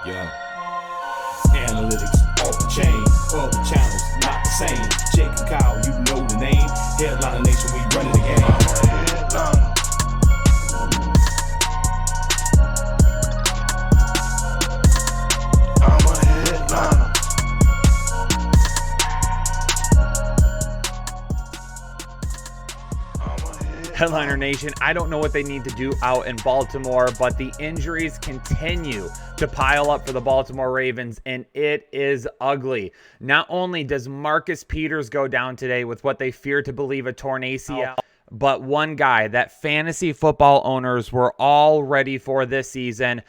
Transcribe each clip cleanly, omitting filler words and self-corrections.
Yeah. Analytics off the chain, other channels not the same. Jake and Kyle, you know the name. Headliner Nation, we running the game. I'm a headliner. Headliner Nation, I don't know what they need to do out in Baltimore, but the injuries continue to pile up for the Baltimore Ravens, and it is ugly. Not only does Marcus Peters go down today with what they fear to believe a torn ACL, but one guy that fantasy football owners were all ready for this season,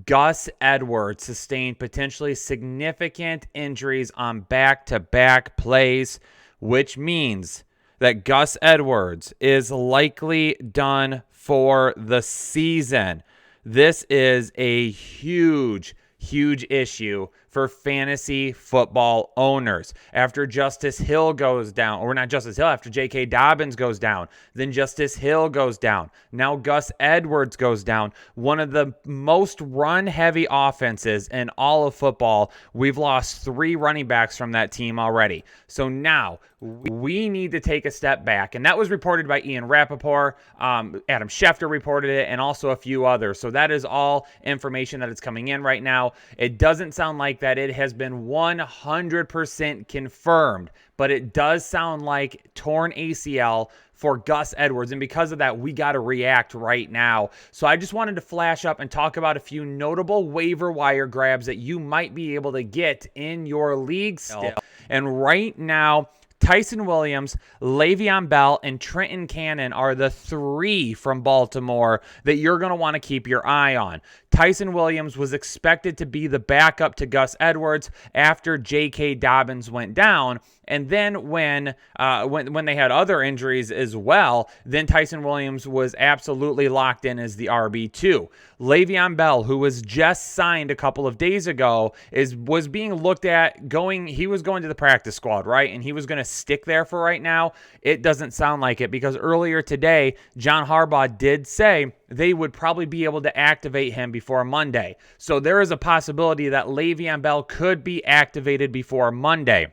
Gus Edwards, sustained potentially significant injuries on back-to-back plays, which means that Gus Edwards is likely done for the season. This is a huge issue for fantasy football owners. After Justice Hill goes down, or not Justice Hill, after J.K. Dobbins goes down, then Justice Hill goes down. Now Gus Edwards goes down. One of the most run-heavy offenses in all of football. We've lost 3 running backs from that team already. So now we need to take a step back. And that was reported by Ian Rappaport. Adam Schefter reported it, and also a few others. So that is all information that is coming in right now. It doesn't sound like that it has been 100% confirmed, but it does sound like torn ACL for Gus Edwards. And because of that, we got to react right now. So I just wanted to flash up and talk about a few notable waiver wire grabs that you might be able to get in your league still. And right now, Tyson Williams, Le'Veon Bell, and Trenton Cannon are the 3 from Baltimore that you're going to want to keep your eye on. Tyson Williams was expected to be the backup to Gus Edwards after J.K. Dobbins went down. And then when they had other injuries as well, then Tyson Williams was absolutely locked in as the RB2. Le'Veon Bell, who was just signed a couple of days ago, was being looked at he was going to the practice squad, right? And he was going to stick there for right now. It doesn't sound like it, because earlier today, John Harbaugh did say they would probably be able to activate him before Monday. So there is a possibility that Le'Veon Bell could be activated before Monday.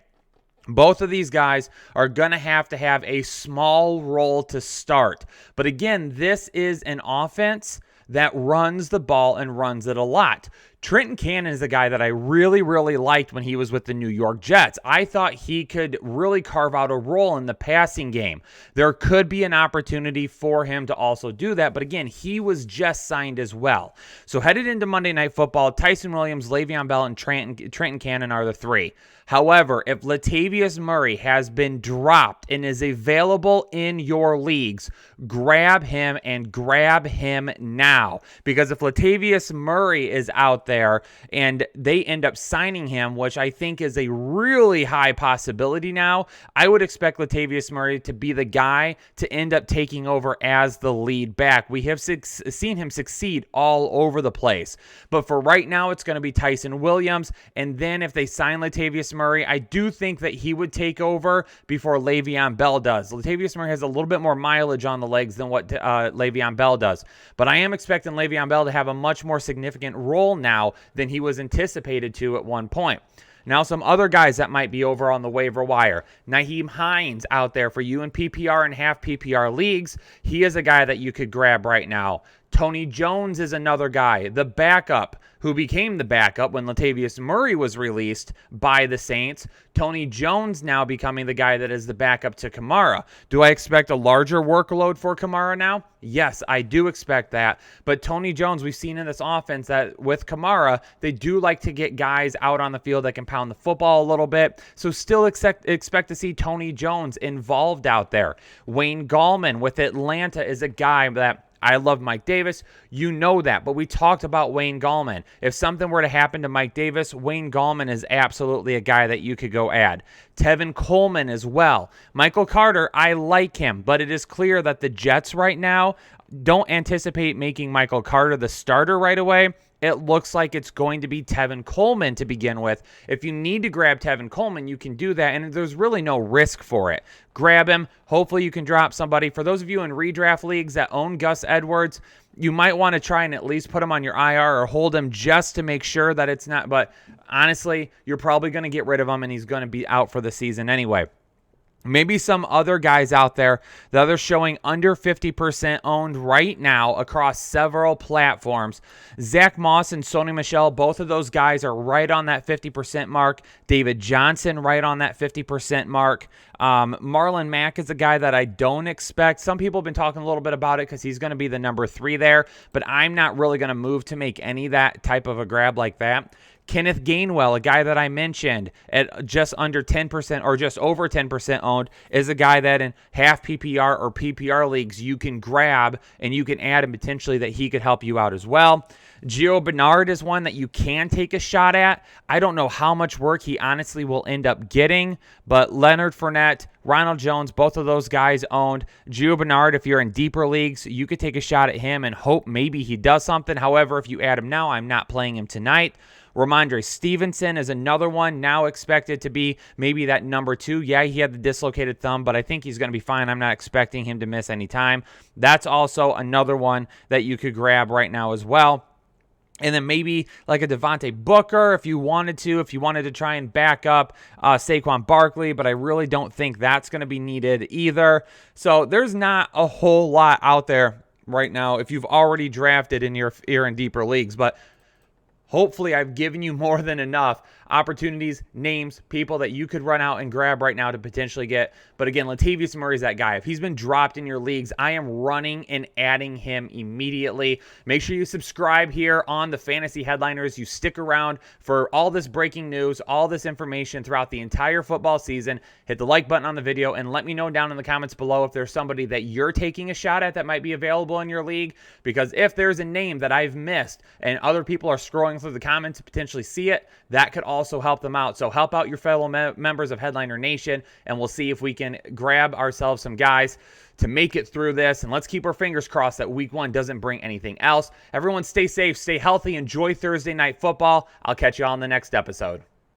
Both of these guys are going to have a small role to start. But again, this is an offense that runs the ball and runs it a lot. Trenton Cannon is the guy that I really liked when he was with the New York Jets. I thought he could really carve out a role in the passing game. There could be an opportunity for him to also do that, but again, he was just signed as well. So headed into Monday Night Football, Tyson Williams, Le'Veon Bell, and Trenton Cannon are the 3. However, if Latavius Murray has been dropped and is available in your leagues, grab him and grab him now. Because if Latavius Murray is out there and they end up signing him, which I think is a really high possibility now, I would expect Latavius Murray to be the guy to end up taking over as the lead back. We have seen him succeed all over the place. But for right now, it's going to be Tyson Williams. And then if they sign Latavius Murray, I do think that he would take over before Le'Veon Bell does. Latavius Murray has a little bit more mileage on the legs than what Le'Veon Bell does. But I am expecting Le'Veon Bell to have a much more significant role now than he was anticipated to at one point. Now, some other guys that might be over on the waiver wire. Nyheim Hines out there for you in PPR and half PPR leagues. He is a guy that you could grab right now. Tony Jones is another guy, the backup, who became the backup when Latavius Murray was released by the Saints. Tony Jones now becoming the guy that is the backup to Kamara. Do I expect a larger workload for Kamara now? Yes, I do expect that. But Tony Jones, we've seen in this offense that with Kamara, they do like to get guys out on the field that can pound the football a little bit. So still expect to see Tony Jones involved out there. Wayne Gallman with Atlanta is a guy that I love Mike Davis. You know that. But we talked about Wayne Gallman. If something were to happen to Mike Davis, Wayne Gallman is absolutely a guy that you could go add. Tevin Coleman as well. Michael Carter, I like him. But it is clear that the Jets right now don't anticipate making Michael Carter the starter right away. It looks like it's going to be Tevin Coleman to begin with. If you need to grab Tevin Coleman, you can do that, and there's really no risk for it. Grab him. Hopefully you can drop somebody. For those of you in redraft leagues that own Gus Edwards, you might want to try and at least put him on your IR or hold him just to make sure that it's not. But honestly, you're probably going to get rid of him, and he's going to be out for the season anyway. Maybe some other guys out there that are showing under 50% owned right now across several platforms. Zach Moss and Sony Michel, both of those guys are right on that 50% mark. David Johnson right on that 50% mark. Marlon Mack is a guy that I don't expect. Some people have been talking a little bit about it because he's going to be the number 3 there, but I'm not really going to move to make any that type of a grab like that. Kenneth Gainwell, a guy that I mentioned at just under 10% or just over 10% owned, is a guy that in half PPR or PPR leagues you can grab and you can add and potentially that he could help you out as well. Gio Bernard is one that you can take a shot at. I don't know how much work he honestly will end up getting, but Leonard Fournette, Ronald Jones, both of those guys owned. Gio Bernard, if you're in deeper leagues, you could take a shot at him and hope maybe he does something. However, if you add him now, I'm not playing him tonight. Ramondre Stevenson is another one now expected to be maybe that number 2. Yeah, he had the dislocated thumb, but I think he's going to be fine. I'm not expecting him to miss any time. That's also another one that you could grab right now as well. And then maybe like a Devontae Booker if you wanted to try and back up Saquon Barkley, but I really don't think that's going to be needed either. So there's not a whole lot out there right now if you've already drafted in your in deeper leagues, but hopefully I've given you more than enough opportunities, names, people that you could run out and grab right now to potentially get. But again, Latavius Murray's that guy. If he's been dropped in your leagues, I am running and adding him immediately. Make sure you subscribe here on the Fantasy Headliners. You stick around for all this breaking news, all this information throughout the entire football season. Hit the like button on the video and let me know down in the comments below if there's somebody that you're taking a shot at that might be available in your league. Because if there's a name that I've missed and other people are scrolling through the comments to potentially see it, that could also help them out. So help out your fellow members of Headliner Nation, and we'll see if we can grab ourselves some guys to make it through this. And let's keep our fingers crossed that week 1 doesn't bring anything else. Everyone stay safe, stay healthy, enjoy Thursday night football. I'll catch you all in the next episode.